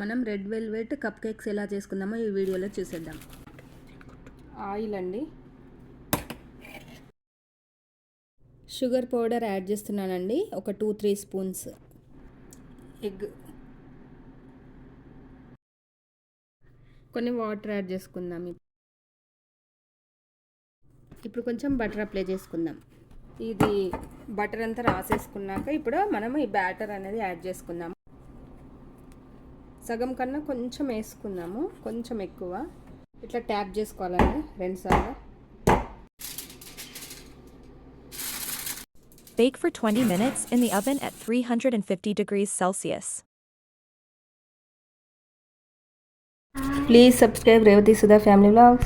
మనం red velvet cup cakes ఎలా చేసుకుందామో ఈ వీడియోలో చూసేద్దాం. ఆయిల్ అండి, షుగర్ పౌడర్ యాడ్ చేస్తున్నానండి, ఒక 2-3 స్పూన్స్. ఎగ్, కొన్ని వాటర్ యాడ్ చేసుకుందాం. ఇప్పుడు కొంచెం బటర్ అప్లై చేసుకుందాం. ఇది బటర్ అంతా రాసేసుకున్నాక ఇప్పుడు మనం ఈ బ్యాటర్ అనేది యాడ్ చేసుకుందాము. సగం కన్నా కొంచెం వేసుకుందాము, కొంచెం ఎక్కువ. ఇట్లా ట్యాప్ చేసుకోవాలండి 2 సార్లు. Bake for 20 minutes in the oven at 350 degrees Celsius. Please subscribe Revati Sudha Family Vlogs.